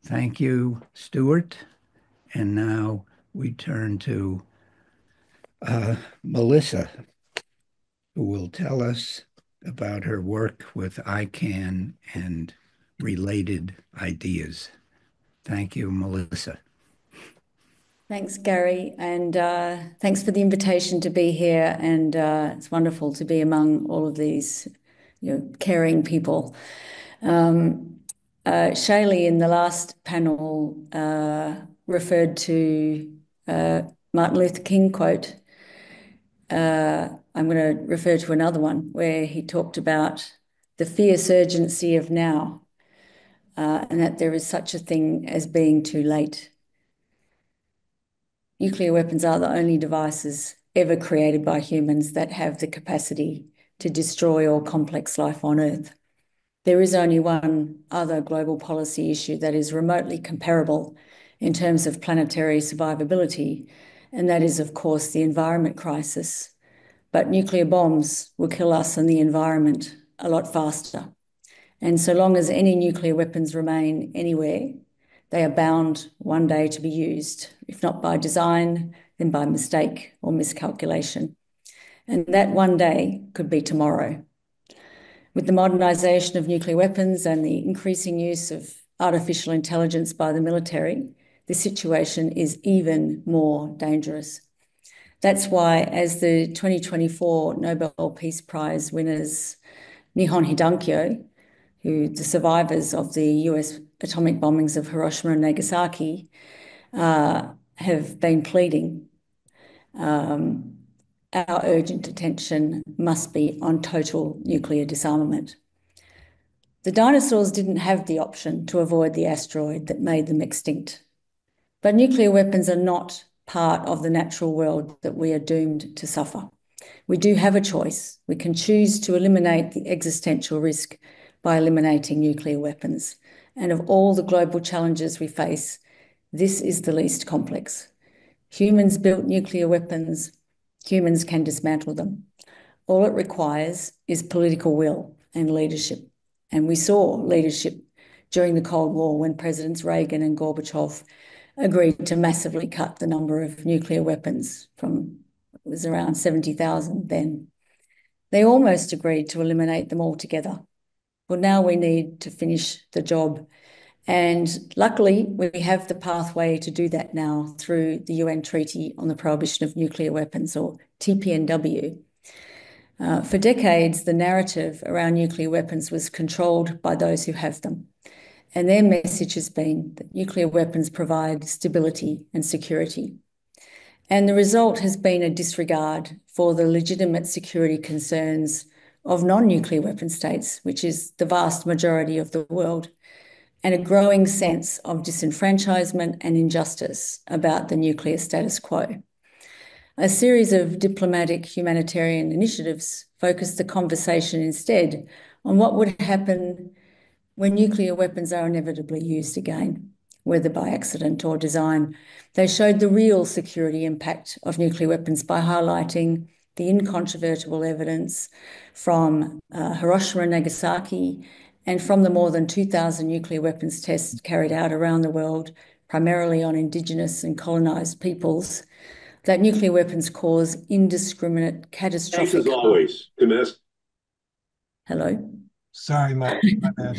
Thank you, Stuart. And now we turn to Melissa, who will tell us about her work with ICAN and related ideas. Thank you, Melissa. Thanks, Gary, and thanks for the invitation to be here. And it's wonderful to be among all of these, caring people. Shaylee in the last panel referred to Martin Luther King quote. I'm going to refer to another one where he talked about the fierce urgency of now, and that there is such a thing as being too late. Nuclear weapons are the only devices ever created by humans that have the capacity to destroy all complex life on Earth. There is only one other global policy issue that is remotely comparable in terms of planetary survivability, and that is, of course, the environment crisis. But nuclear bombs will kill us and the environment a lot faster. And so long as any nuclear weapons remain anywhere, they are bound one day to be used, if not by design, then by mistake or miscalculation. And that one day could be tomorrow. With the modernisation of nuclear weapons and the increasing use of artificial intelligence by the military, the situation is even more dangerous. That's why, as the 2024 Nobel Peace Prize winners, Nihon Hidankyo, the survivors of the US atomic bombings of Hiroshima and Nagasaki, have been pleading, our urgent attention must be on total nuclear disarmament. The dinosaurs didn't have the option to avoid the asteroid that made them extinct. But nuclear weapons are not part of the natural world that we are doomed to suffer. We do have a choice. We can choose to eliminate the existential risk by eliminating nuclear weapons. And of all the global challenges we face, this is the least complex. Humans built nuclear weapons. Humans can dismantle them. All it requires is political will and leadership. And we saw leadership during the Cold War when Presidents Reagan and Gorbachev agreed to massively cut the number of nuclear weapons from, it was around 70,000 then. They almost agreed to eliminate them altogether. Well, now we need to finish the job. And luckily, we have the pathway to do that now through the UN Treaty on the Prohibition of Nuclear Weapons, or TPNW. For decades, the narrative around nuclear weapons was controlled by those who have them. And their message has been that nuclear weapons provide stability and security. And the result has been a disregard for the legitimate security concerns of non-nuclear weapon states, which is the vast majority of the world, and a growing sense of disenfranchisement and injustice about the nuclear status quo. A series of diplomatic humanitarian initiatives focused the conversation instead on what would happen when nuclear weapons are inevitably used again, whether by accident or design. They showed the real security impact of nuclear weapons by highlighting the incontrovertible evidence from Hiroshima and Nagasaki and from the more than 2,000 nuclear weapons tests carried out around the world, primarily on Indigenous and colonised peoples, that nuclear weapons cause indiscriminate, catastrophic... Thanks as always. Hello? Sorry, my bad.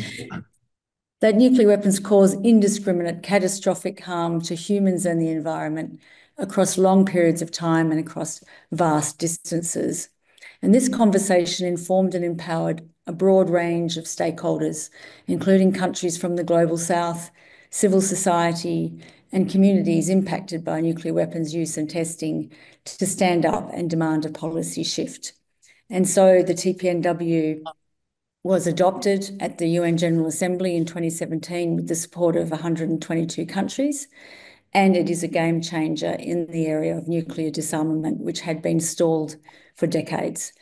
That nuclear weapons cause indiscriminate, catastrophic harm to humans and the environment across long periods of time and across vast distances. And this conversation informed and empowered a broad range of stakeholders, including countries from the global south, civil society, and communities impacted by nuclear weapons use and testing, to stand up and demand a policy shift. And so the TPNW was adopted at the UN General Assembly in 2017 with the support of 122 countries, and it is a game changer in the area of nuclear disarmament, which had been stalled for decades.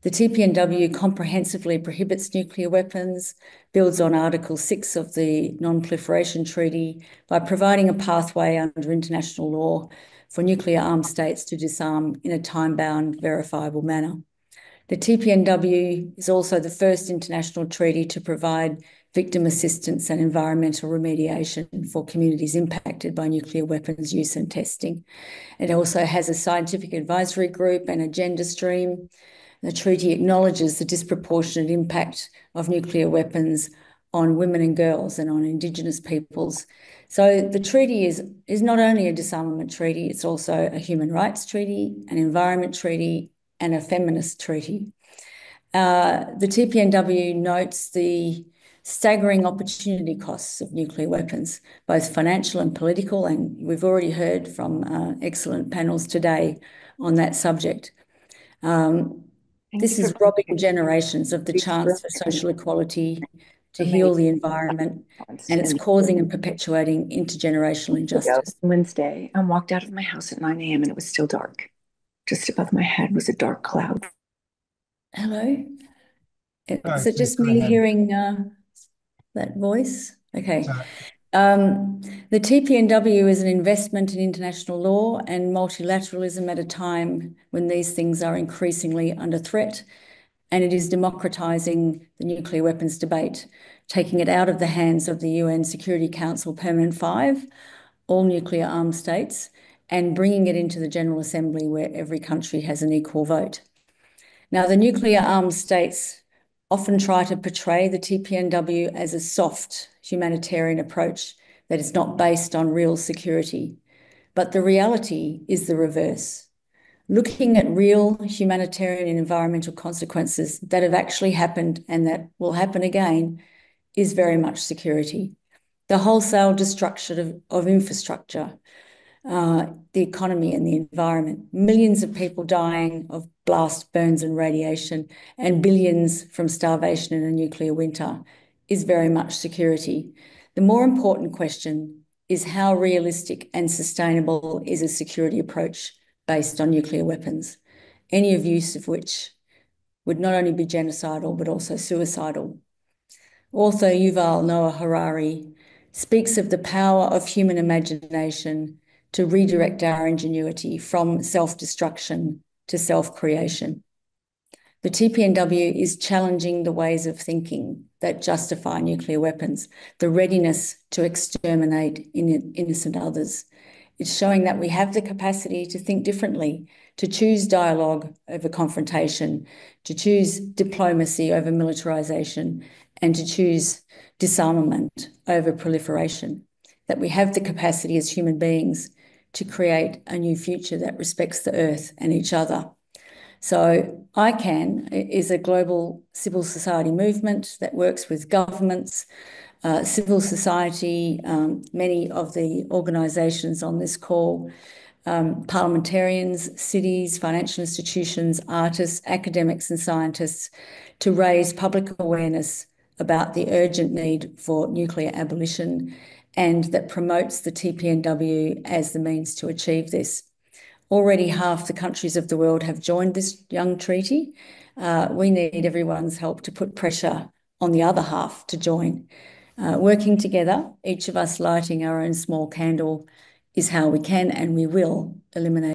The TPNW comprehensively prohibits nuclear weapons, builds on Article 6 of the Non-Proliferation Treaty by providing a pathway under international law for nuclear armed states to disarm in a time-bound, verifiable manner. The TPNW is also the first international treaty to provide victim assistance and environmental remediation for communities impacted by nuclear weapons use and testing. It also has a scientific advisory group and agenda stream. The treaty acknowledges the disproportionate impact of nuclear weapons on women and girls and on Indigenous peoples. So the treaty is not only a disarmament treaty, it's also a human rights treaty, an environment treaty, and a feminist treaty. The TPNW notes the staggering opportunity costs of nuclear weapons, both financial and political, and we've already heard from excellent panels today on that subject. This is robbing generations of the chance for social equality, to heal the environment, and it's causing and perpetuating intergenerational injustice. Wednesday, I walked out of my house at 9 a.m. and it was still dark. Just above my head was a dark cloud. Hello? Is it just me hearing that voice? Okay. The TPNW is an investment in international law and multilateralism at a time when these things are increasingly under threat, and it is democratising the nuclear weapons debate, taking it out of the hands of the UN Security Council Permanent Five, all nuclear armed states, and bringing it into the General Assembly where every country has an equal vote. Now, the nuclear armed states often try to portray the TPNW as a soft humanitarian approach that is not based on real security. But the reality is the reverse. Looking at real humanitarian and environmental consequences that have actually happened and that will happen again is very much security. The wholesale destruction of infrastructure, the economy and the environment, millions of people dying of blast burns and radiation, and billions from starvation in a nuclear winter is very much security. The more important question is how realistic and sustainable is a security approach based on nuclear weapons, any of use of which would not only be genocidal but also suicidal. Author Yuval Noah Harari speaks of the power of human imagination to redirect our ingenuity from self-destruction to self-creation. The TPNW is challenging the ways of thinking that justify nuclear weapons, the readiness to exterminate innocent others. It's showing that we have the capacity to think differently, to choose dialogue over confrontation, to choose diplomacy over militarization, and to choose disarmament over proliferation, that we have the capacity as human beings to create a new future that respects the earth and each other. So ICAN is a global civil society movement that works with governments, civil society, many of the organisations on this call, parliamentarians, cities, financial institutions, artists, academics and scientists, to raise public awareness about the urgent need for nuclear abolition, and that promotes the TPNW as the means to achieve this. Already half the countries of the world have joined this young treaty. We need everyone's help to put pressure on the other half to join. Working together, each of us lighting our own small candle, is how we can and we will eliminate